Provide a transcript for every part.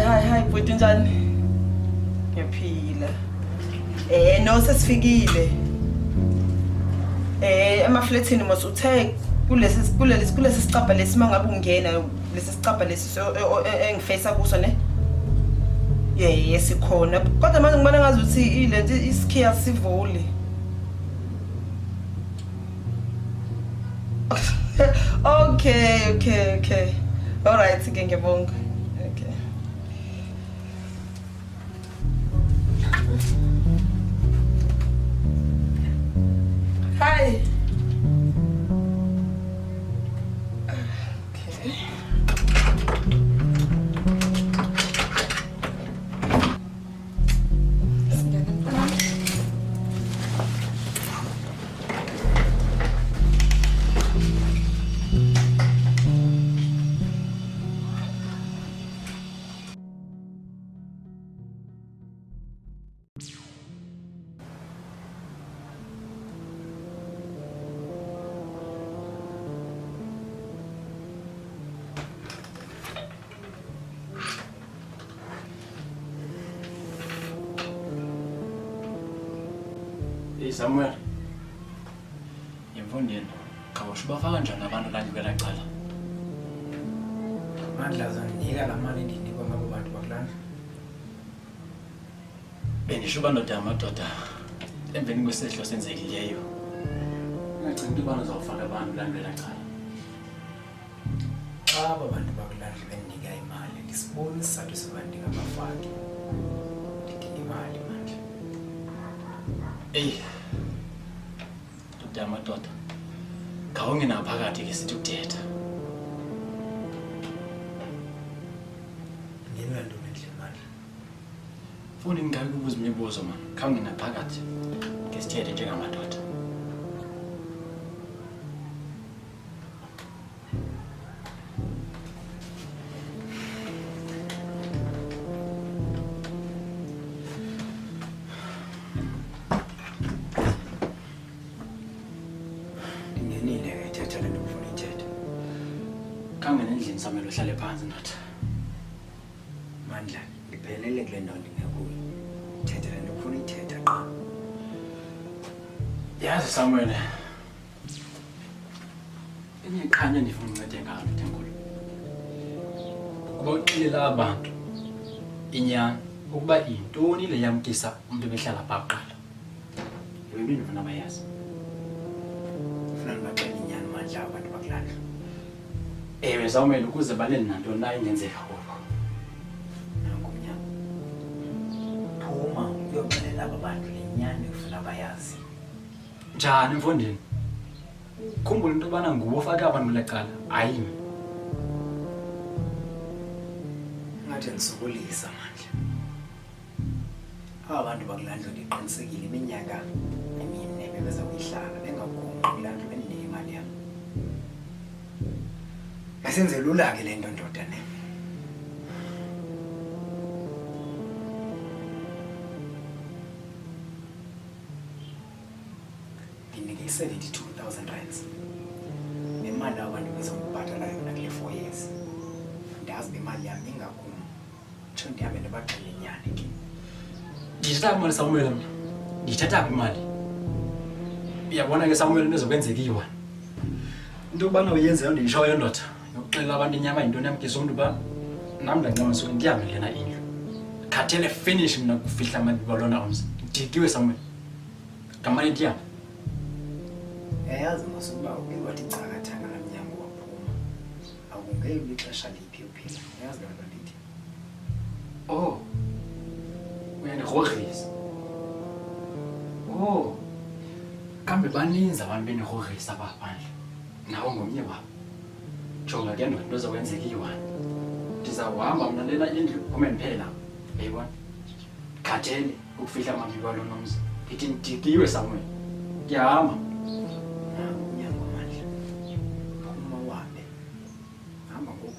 Hi bhuti njani? Ngiyaphila. No sesifikile. Emafletini mos uthe kulesi sicabha lesi mangabe ungena lesi sicabha lesi engifacea kuso ne? Sikhona. Kodwa manje ngibona ngazi ukuthi ilento isikhiya sivuli. Okay. All right, ngiyabonga. Okay. Hi. Okay. Samuel. Yemfundeni. Khawusho bafaka kanjani abantu la ngibela cala? Mandla zanika la mali endinikwa ngabo bantu bakulana. Bendisho bandoda yamadoda emveni kwesehlo senzekileyo. Ngicela ukuthi bana uzawufaka abantu la ngibela cala. Aba bantu bakulana bendinika imali ngisibona isizathu sebandika abafaki. Ndidinga imali manje. Amadoda ngawungena phakathi ke sithi uthetha ngilanto nendle manje funi ngikayi kubuza imibuzo man khawungena phakathi ke sithethe njengamadoda Samelo hlale phansi ndoda. Mandla, ngiphelele kule nto ndingekuyo. Thetha le nto ufuna uyithetha qha. Yazi Samuel. Iqhanya ndifuna uncede ngalo Thenkulu. Kuba uxelela abantu inyani ukuba intoni le yamkisa umuntu behlala pha kuqala. Yini ndifuna bayazi. Ufuna nibaqale inyani mandla abantu bakulanda. Ewe Samuel ukuze baleni nanto na ingenzeka kubo. Nankumnyama. Phuma uyoxelela aba bantu lenyani ufuna bayazi. Njani mfondini? Khumbula into bana nguwe ofake abantu lecala, hayi. Ngathi ngisokolisa manje. Aba bantu bakulanda ndiqinisekile iminyaka emine bebeza kuyihlala bengakhona kulanda bendinika imali yami. Asenze lula ke le nto ndoda ne. Nginike 72,000 rands. Imali abantu bezongibhatala yona kule 4 years. Ndazi imali yami ingakhona. Tsho ndihambe ndibaqale inyani ke. Ndithatha imali Samuel mina. Ndithatha imali. Uyabona ke Samuel into ezokwenzeka iyiwa. Into yobana uyenze ndiyishoyo ndoda. Uxelela abantu inyama yintoni yamkisa umuntu ba nami ndancama suke ndihambe lena indlu. Khathele finish mina kufihla amabiba lona umzi. Ndidikiwe Samuel. Ngamali ndihambe. Yazi masuba ukwathi cakathanga namnyango waphuma. Akungeke ixesha liphi uphila. Yazi loo nto ndithi. Oh. Uyandigrogrisa. Oh. Kambe baninzi abantu benigrogrisa apha phandle. Nawe ngomnye wabo. Jonga ke ndoda into ezokwenzeka iyiwani. Ndizawuhamba mna lena indlu kome ndiphela. Yayibona? Khathele ukufihla amabiba lona umzi. Ndithi ndidikiwe Samuel. Ngiyahamba. Umnyango manje. Phuma wabe. Hamba ngoku.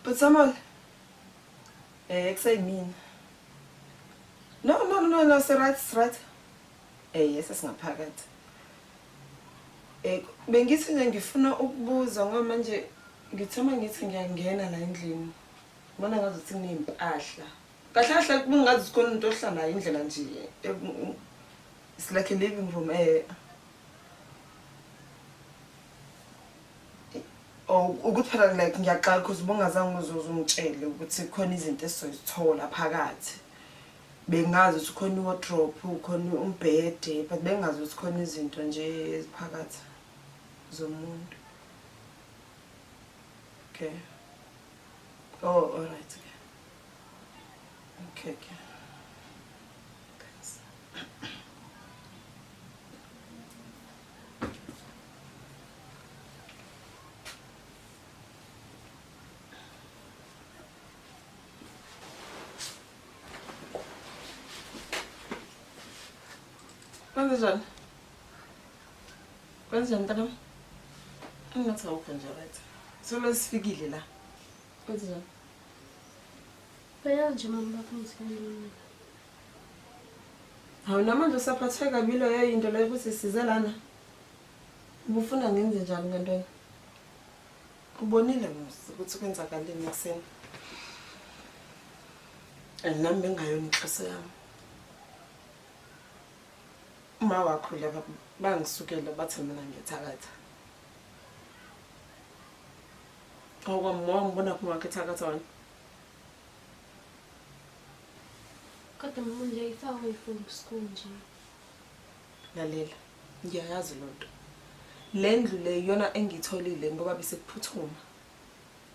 But Samuel, kusayimini. No, it's right. Yes, singaphakathi. Bengithi nje ngifuna ukubuza ngoba manje ngithoma ngithi ngiyangena la endlini. Ngibona ngazuthi kunempahla. Kahle kungazi khona umuntu ohlala indlela nje. It's like a living room. Ukuthi phela like ngiyaqala because bongazange uzozungitshele ukuthi khona izinto esizithola phakathi. Bengazi ukuthi khona wardrobe, khona umbhede, but bengazi ukuthi khona izinto nje eziphakathi zomuntu. Okay. Oh, all right. Okay. Thanks. Kwenzenjani mntanami? Angathi awukho nje right. Solo sifikile la. Kwenzenjani? Phela nje mama bakumsifana. Hawu namanje usaphatheka kabilo yayinto leyo ukuthi size lana. Ubufuna ngenze njani ngantoni? Ubonile ukuthi kwenzakaleni ekseni. Nami bengayona inhloso yami. Uma wakho laba bangisukela bathi mina ngiyethakatha. Ngibona kuma ngethakatha wena. Kodwa mama nje ifakwe from school nje. Lalela. Ngiyayazi lonto. Lendlu le yona engitholile ngoba bese kuphuthuma.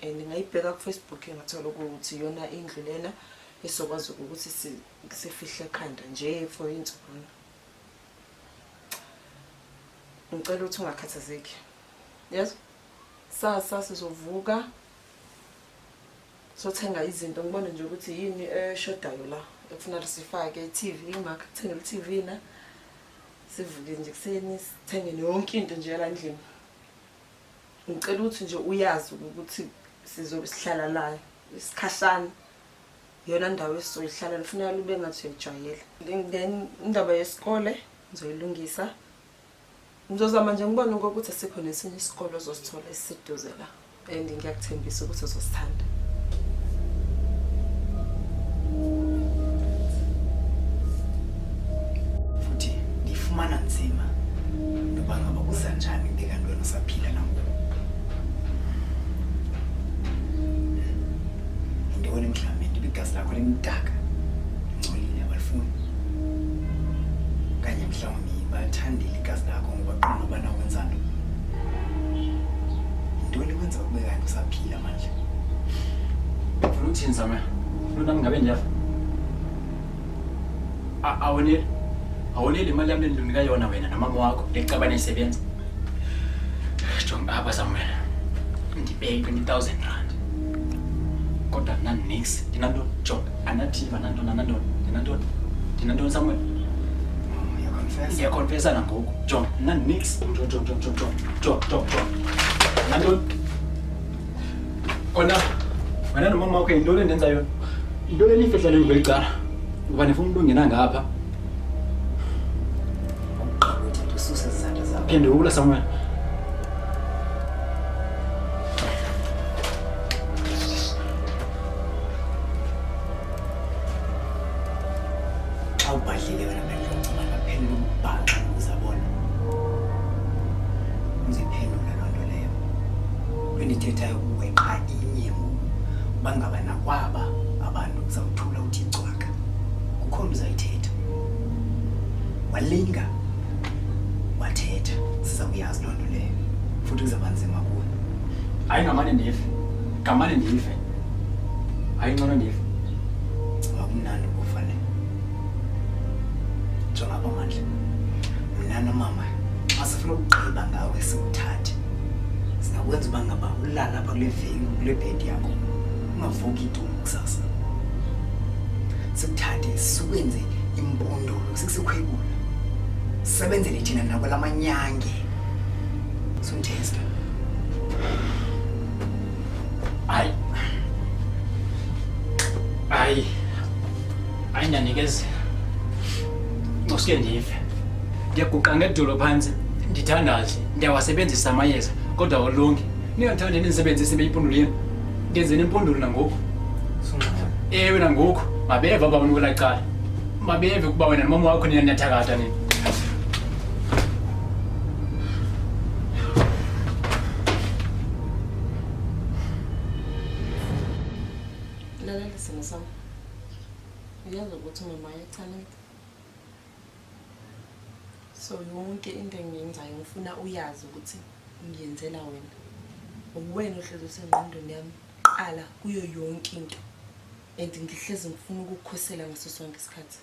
Ngayibheka ku Facebook ngathola ukuthi yona indlu lena esokwazi ukuthi sifihle ekhanda nje for insuku. Ngicela ukuthi ungakhathazeki. Yes? Sasa sizovuka. Sothenga izinto ngibone nje ukuthi yini eshodayo la. Ekufanele sifake iTV, imakhe kuthengele iTV na. Sivuke nje kuseni sithenge yonke into nje la endlini. Ngicela ukuthi nje uyazi ukuthi sizobe sihlala la isikhashana. Yona ndawo esizoyihlala ufuna ube ngathi uyajwayela. Then indaba yesikole ngizoyilungisa. Ngizozama nje ngibone ukuthi asikho nesinye isikole ozosithola esiseduze la. And ngiyakuthembisa ukuthi uzosithanda. Futhi ndifumana nzima ngoba ngaba kuzanjani bekantwana usaphila nangoku. Ndibona mhlawumbe ibigazi lakho limdaka. Ngcolile abalifuni. Kanye mhlawumbe bathandile igazi lakho ngoba qina ubana wenzani. Intoni kwenza kube kanti usaphila manje? Ufuna ukuthini Samuel? Ufuna nami ngabe ndiyafa? Awoneli imali yami endinika yona wena nomama wakho lecabane isebenza. Jonga apha Samuel. Ndibeke 20,000 rand. Kodwa nani nix. Dinando jonga anativa nantoni. Dinando Samuel. Confessa nangoku. John, nani nix. John. Nantoni? Kona wena nomama wakho into le ndenza yona. Into le nifihla le ngelicala. Uba nifuna umuntu ongena ngapha. Ususa izandla zakho. Phendula Samuel. Xa ubhadlile wena bengicela ngaphendula ukubhaxa uzabona. Uziphendula loo nto leyo. Bendithethayo kuwe xa inye ngoku bangaba nakwaba abantu uzawuthula uthi cwaka. Kukhona uzayithetha. Walinga wathetha sizakuyazi loo nto leyo. Futhi kuzaba nzima kuwe. Hayi ngamane ndife. Ngamane ndife. Hayi ngcono ndife. Wakumnandi kufanele. Jonga apha manje. Mina nomama xa sifuna ukugqiba ngawe siwuthathe. Singakwenza uba ngaba ulala apha kule vengu kule bed yakho. Ungavuki itumo kusasa. Sikuthathe sikwenze impondolo sikusekhwebula. Sisebenzele thina nabo lamanyange. Sonthesta. Hayi. Hayi. Ayinyanikeze. Ngosuke ndive. Ndiyaguqa ngedolo phansi. Ndithanda nje. Ndiyawasebenzisa amayeza kodwa awolungi. Ningathanda nisebenzise impundulo yenu. Ngenzeni impundulo nangoku. Ewe nangoku. Mabeva abantu kwelacala. Mabeve kuba wena nomama wakho niyathakatha nini. Lalela simo sami. Uyazi ukuthi mama uyachaneka. So yonke into engiyenzayo ngifuna uyazi ukuthi ngiyenzela wena. Uwena ohlezi usengqondweni yami. Qala kuyo yonke into. And ngihlezi ngifuna ukukhosela ngaso sonke isikhathi.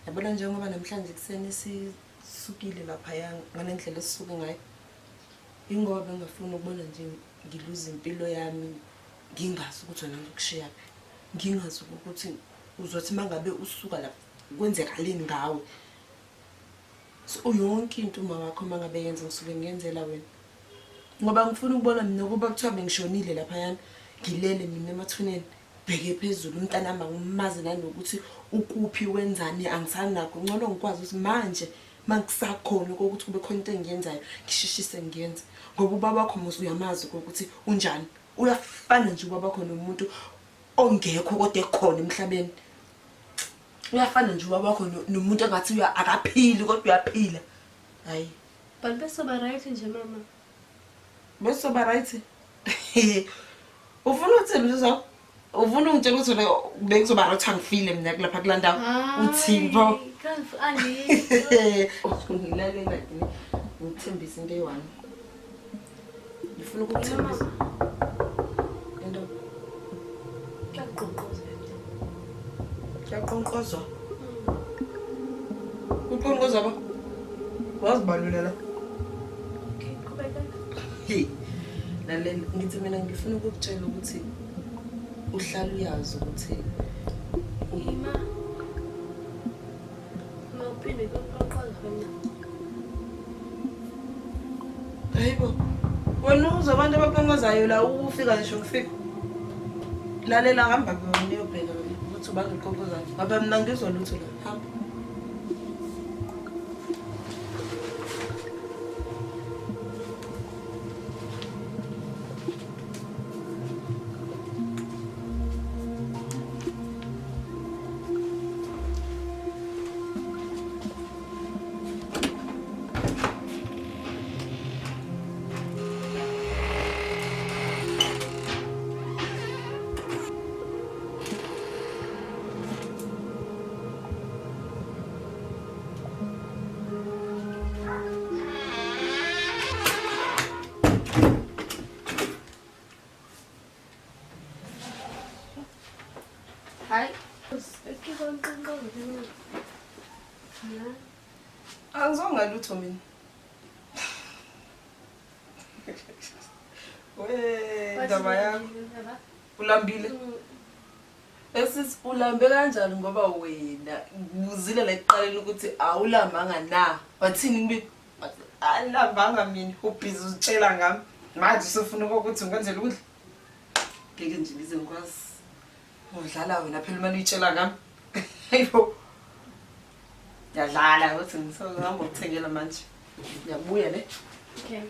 Yabona njengoba namhlanje kuseni sisukile lapha ngalendlela esisuke ngayo. Ingoba bengafuna ukubona nje ngiluza impilo yami ngingazi ukuthi wena uzokushiya phi. Ngingazi ukuthi uzothi mangabe usuka lapha kwenzekaleni ngawe. So yonke into uma wakho mangabe yenza ngisuke ngiyenzela wena. Ngoba ngifuna ukubona mina kuba kuthiwa bengishonile lapha yana ngilele mina emathuneni bheke phezulu umntanami angimazi nanokuthi ukuphi wenzani angisanakho ngcono ngikwazi ukuthi manje mangisakhona ukuthi kube khona into engiyenzayo ngishishise ngiyenze ngoba ubaba wakho musu uyamazi ukuthi unjani uyafana nje ubaba wakho nomuntu ongekho kodwa ekhona emhlabeni uyafana nje ubaba wakho nomuntu engathi akaphili kodwa uyaphila hayi but bese ba right nje mama bese ba right ufuna uthini uzizwa ufuna ungitshela ukuthi wena bekuzoba right angifile mina kulapha kulanda uthini pho ngilale like ngithembisa into eyi-1 ngifuna ukukuthembisa into kuyaqonqozwa uqonqozwa ba wazibalulela okay qhubeka lalela ngithi mina ngifuna ukukutshela ukuthi uhlala uyazi ukuthi ima mawuphinde koqoqoza wena hayibo wena uzabantu abaqonqozayo la ufika ngisho ngifika lalela hamba kuyona uyobheka ukuthi ubangiqonqozayo ngoba mina ngizwa lutho la hamba hayi ukikonqonqoza wena angizonga lutho mina ndaba yakho ulambile esisi ulambe kanjani ngoba wena ngizile la eqaleni ukuthi awulambanga na wathini ngibe alambanga mina ubhizi uzitshela ngami manje usufuna ukuthi ngenzele ukudla ngeke nje ngize ngikwazi udlala wena phela manje uyitshela ngami hayibo yadlala ukuthi ngizohamba ukuthengela manje ngiyabuya ne okay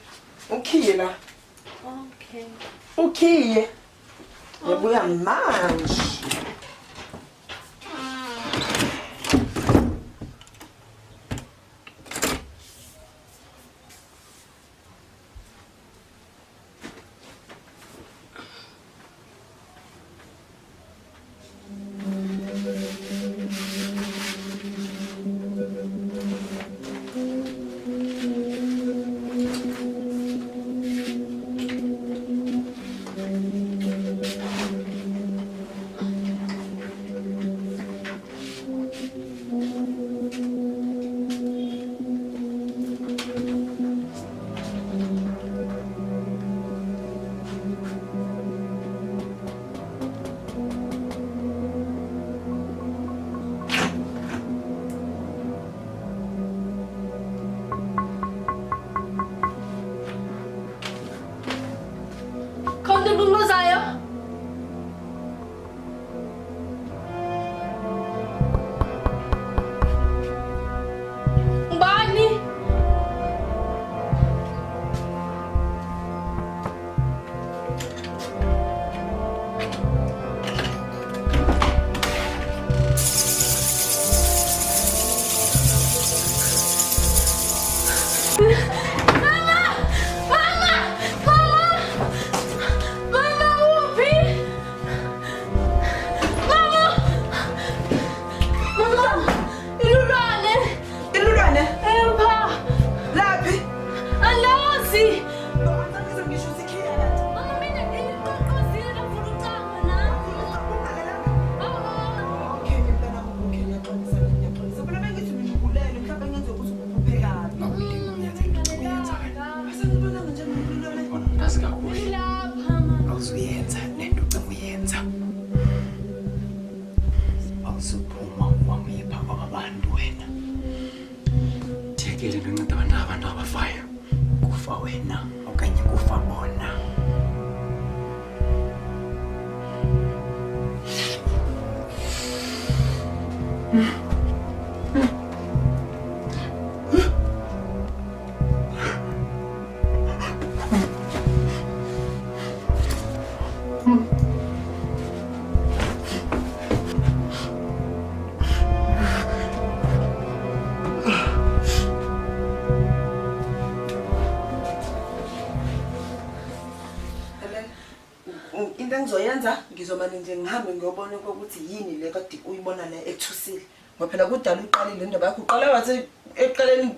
ukhiye la okay ukhiye ngiyabuya manje Into engizoyenza ngizomane nje ngihambe ngiyobona ukuthi yini le kade uyibona la ethusile. Ngoba phela kudala uqalile indaba yakho. Uqala wathi eqaleni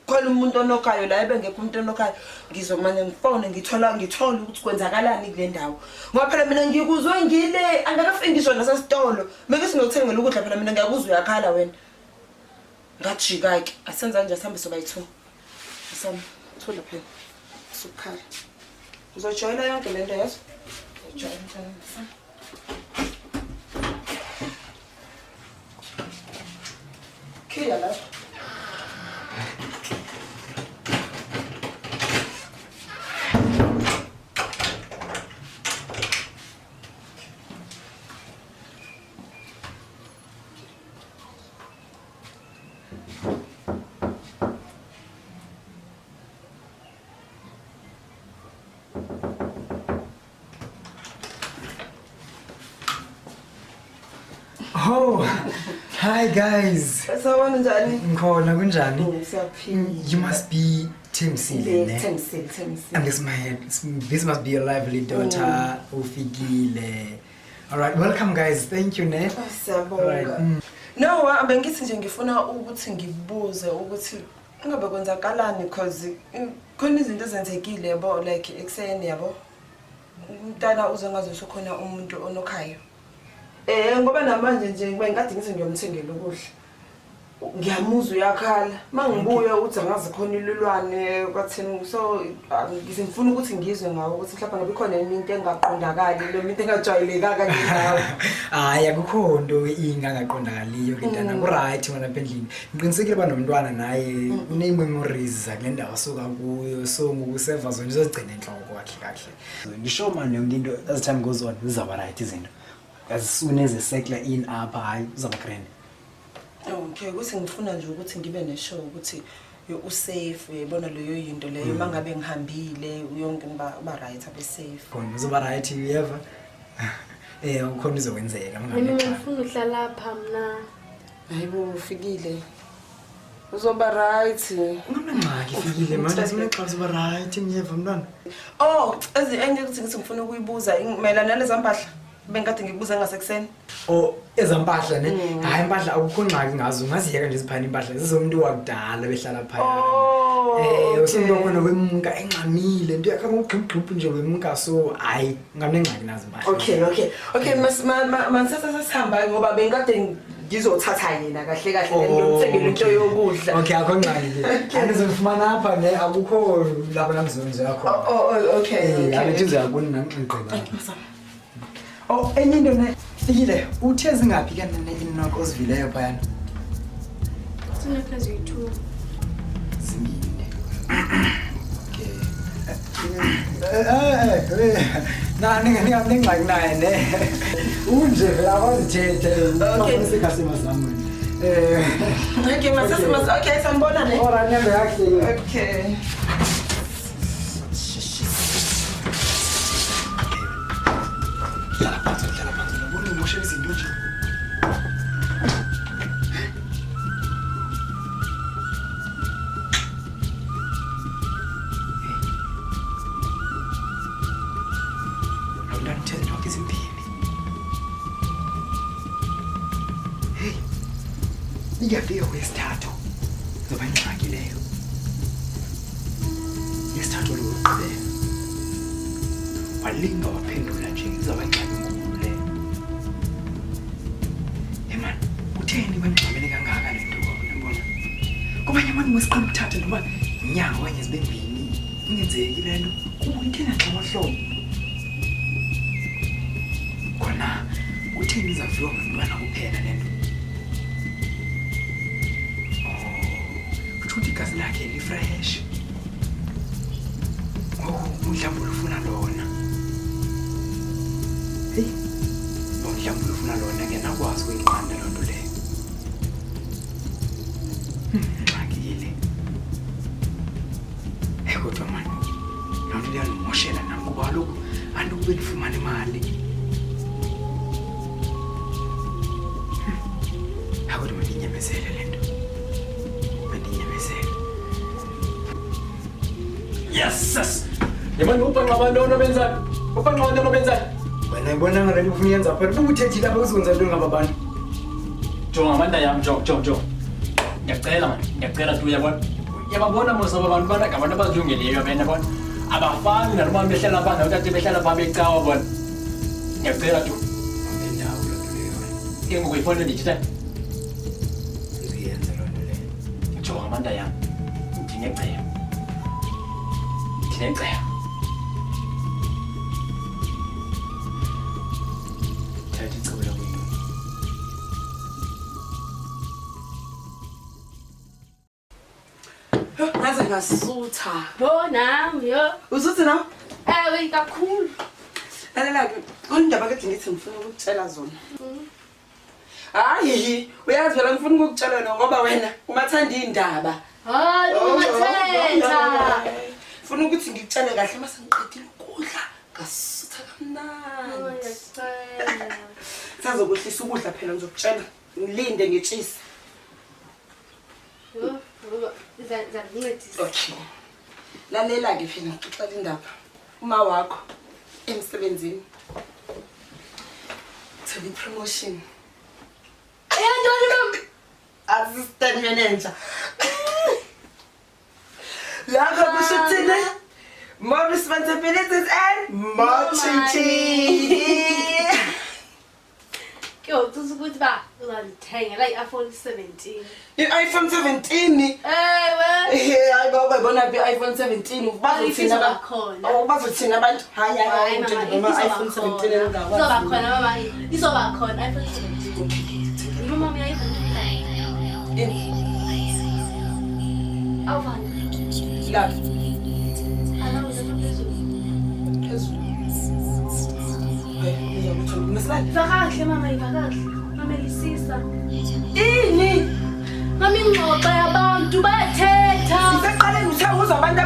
khona umuntu onokhayo la ebengekho umuntu onokhayo. Ngizomane ngifone ngithola ukuthi kwenzakalani kule ndawo. Ngoba phela mina ngikuzwe ngile angakafiki ngisho nasesitolo. Meke singothengela ukudla phela mina ngiyakuzwa uyakhala wena. Ngajika ke asenza nje sihambe sobayi2. Asam thola phela. Sukhala. Uzojoyina yonke le nto yazo. Kila la. Oh, hi guys. Sawona njani? Ngikhona kunjani? Siyaphila. You must be Themsile, ne? Themsile. And this must be your lively daughter, Ufikile. Alright, welcome guys. Thank you, ne? Siyabonga. No, bengithi nje ngifuna ukuthi ngibuze ukuthi ngabe kwenzakalani because khona izinto ezenzekile yabo like ekseni yabo. Umntana uzengaze sokhona umuntu onokhayo. Ngoba namanje nje ngikade ngithi ngiyomthengela ukudla. Ngiyamuzwa uyakhala. Mangibuya uthi angazi khona ilulwane kwathini so ngifuna ukuthi ngizwe ngawo ukuthi mhlawumbe ngabe khona into engaqondakali lo muntu engajwayelekanga ngendawo. Hayi akukho nto ingangaqondakaliyo ke ntana ku right wena pendlini. Ngiqinisekile banomntwana naye une memories zakule ndawo soka kuyo so ngokuseva zonke uzogcina enhloko kahle. Ngisho manje yonke into as time goes on izaba right izinto. As soon as a secular in up hayi uzaba grand. Okay, kuthi ngifuna nje ukuthi ngibe neshow ukuthi usafe uyabona leyo yinto leyo mangabe ngihambile yonke ba right abe safe. Khona uzoba right ever. Ukhona izokwenzeka mangabe. Mina ngifuna uhlala lapha mina. Hayibo ufikile. Uzoba right. Ungamangaki Fikile manje sinexa uzoba right ngiyeva mntwana. Oh, enye ukuthi ngifuna ukuyibuza imelana nalezi mpahla. Bengikade ngikubuza ngasekuseni. Oh, ezampahla ne. Hayi impahla akukho ngxaki ngazo. Ngaziyeka nje siphana impahla. Zizomuntu wakudala behlala phaya. Usomuntu khona wemunka enxamile. Into yakhe ngogqibgqibhu nje wemunka so hayi ngamnengxaki nazo impahla. Okay, masithatha sihamba ngoba bengikade ngizothatha yena kahle ngiyomthengela into yokudla. Okay, akho ngxaki ke. Andizofumana apha ne akukho lapho namzonzo yakho. Okay. Abethi yakuni nangigqiba. Oh, enye into ne Fikile uthe zingaphi ke inoko ozivileyo phayana? Sina phezulu 2. Zingine. Okay. Ningangxaki naye ne. Unje vela wazithethe umasikasima sami. Okay, masasi okay sanibona ne. Ora nembe yakhe. Okay. Ngiyafika kwesithathu zoba ingxaki leyo. Yesithathu lokuqhubeka walinga waphendula nje zoba ingxaki enkulu leyo. Man utheni bangxamele kangaka lento ngiyabona. Kubanye abantu masiqala ukuthatha noma inyanga wenye zibe mbini ingenzeki lento ubuyithena nxamahlobo. Khona utheni zaviwa ngumntwana kuphela lento. Uthi igazi lakhe lifresh. Mhlawumbe ufuna lona. Hey. Mhlawumbe ufuna lona ke nakwazi ukuyinqanda loo nto leyo. ngiyile kodwa manje loo nto liyangimoshela nami kuba kaloku andikube ndifumane imali kodwa mandinyamezele le nto mandinyamezele. Yes. Yabona ubhanqa abantwana benzayo. Ubhanqa abantwana benzayo. Wena ngibona ngale ufuna yenza phela ubuthethi lapha uzokwenza into ngaba bantu. Jonga amanda yami jonga. Ngiyacela manje. Ngiyacela tu uyabona. Yababona mos abantu bana ngabantu abazilungeleyo bena bona. Abafani naloma behlala phansi okade behlala phambi ecawa bona. Ngiyacela tu. Endawo lo nto leyo. Ingoku ifone digital. Uziyenza lo nto leyo. Jonga amanda yami. Ngiyacela. Thatha icebo lakho nto. Ngaze ngasutha. Nami yo. Usuthi nawe? Ewe kakhulu. Lalela-ke, kundaba kade ngithi ngifuna ukukutshela zona. Hayi, uyazi phela ngifuna ukukutshela yona ngoba wena umathanda iy'ndaba. Hayi umathetha. Funa ukuthi ngikutshele kahle uma sengiqedile ukudla ngasutha kamnandi. Sazokuhlisa ukudla phela ngizokutshela. Ngilinde ngitshise. Zakuncedisa. Okay. Lalela-ke phela ngixoxela indaba. Uma wakho emsebenzini thola i-promotion. Assistant manager. Lapha kusho ukuthini? More responsibilities and more treaty. Kyo tuthi ukuthi ba uzandithengela i-iPhone 17. I-iPhone 17. Ewe. Hayi baba bona i-iPhone 17 bazothina bakhona. Oh bazothina abantu. Hayi mama, iPhone 17 engakwazi. Izoba khona mama, izoba khona iPhone 17. Mama uyayiphanda. Awufani. La. Alawu phezulu. Phezulu. Ivakahle mama, ivakahle. Mama elisisa. Ini? Mama ingxoxo yabantu bayathetha. Siseqaleni uthawuza abantu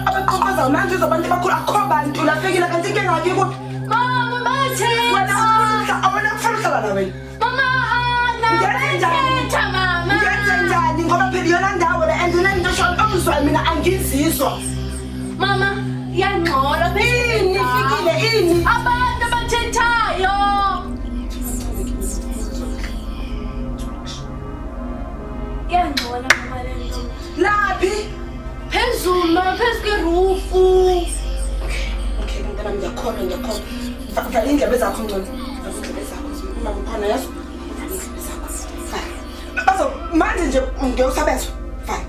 abaqoqoza manje uzobantu abakhulu akho bantu lafikile kanti ke ngabi ku. Mama bayathetha. Awona kufanele la wena. Mama bayathetha mama. Ngenze njani ngoba phela yona ndawo la and nento shona omzwa mina angizizwa. Mama iyangxola Ini fikile ini? abantu abathethayo. Iyangxola mama lento. Laphi? Phezulu mama, phezu kwerufu. Okay, ngicela ngiyakhona. Vala indlebe zakho ngcono. Vala indlebe zakho. Uma ukhona yazo. Vala indlebe zakho. Vala. Bazo manje nje ngiyosabezwa. Vala.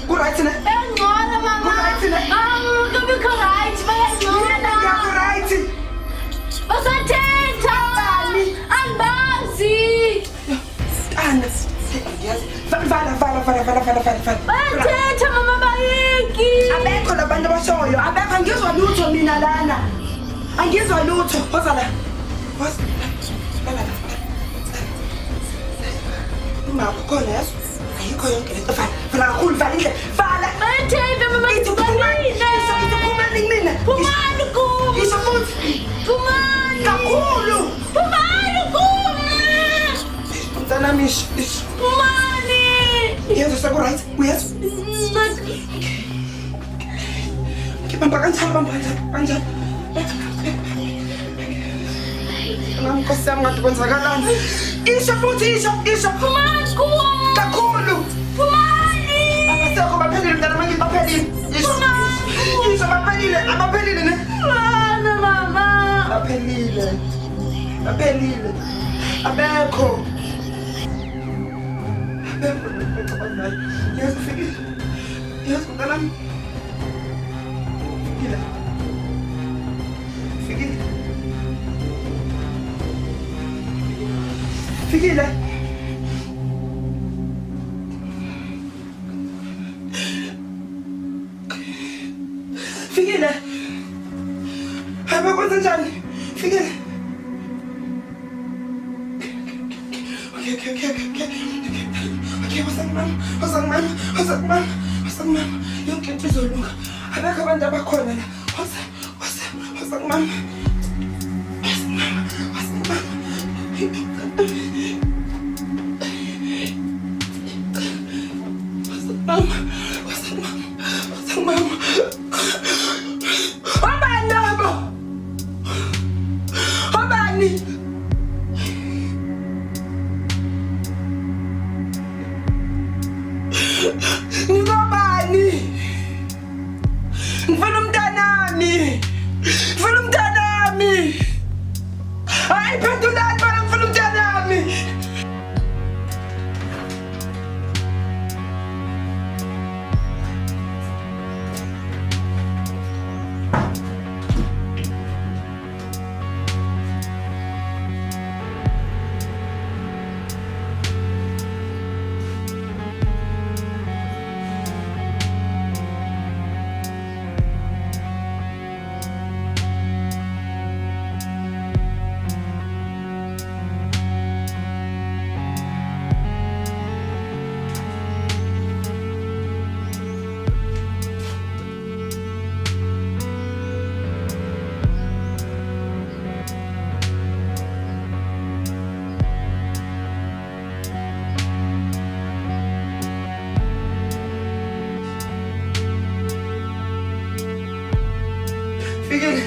Ku-right na? Iyangxola mama. Ku-right na? Kubikho right, bayangxola. Ngiyakho-right. Basathetha. Andibazi. Ana. Ngiyazi. Vala. Bayathetha mama bayeki. Abekho labantu abashoyo. Abekho angizwa lutho mina lana. Angizwa lutho. Woza la. Woza. Uma ukhona yazo. Ayikho yonke lento. Vala kakhulu, vala indlela. Vala. Bayathetha mama ngidibonile. Phumani mina. Phumani kum. Isho futhi. Phumani. Kakhulu. Phumani kum. Mntana misho. Phumani. Yenza seku-right. Uyezwa? Ngibamba kanjani. Nkosi yami ngathi kwenzakalani. Isho futhi. Phumani kum. Kakhulu. Phumani. Abasekho baphelile mntana manje baphelile. Isho abaphelile ne? Phumani mama. Baphelile. Abekho. Yes, fikile. Yes, mntanami. Fikile. Fikile. Hamba kwenza njani? Fikile. Okay. Okay, wasangimama. Yonke into izolunga. Abekho abantu abakhona la. Wasangimama. Ngibani? Ngifuna umntanami. Hayi phendulani bana ngifuna umntanami. Fikile.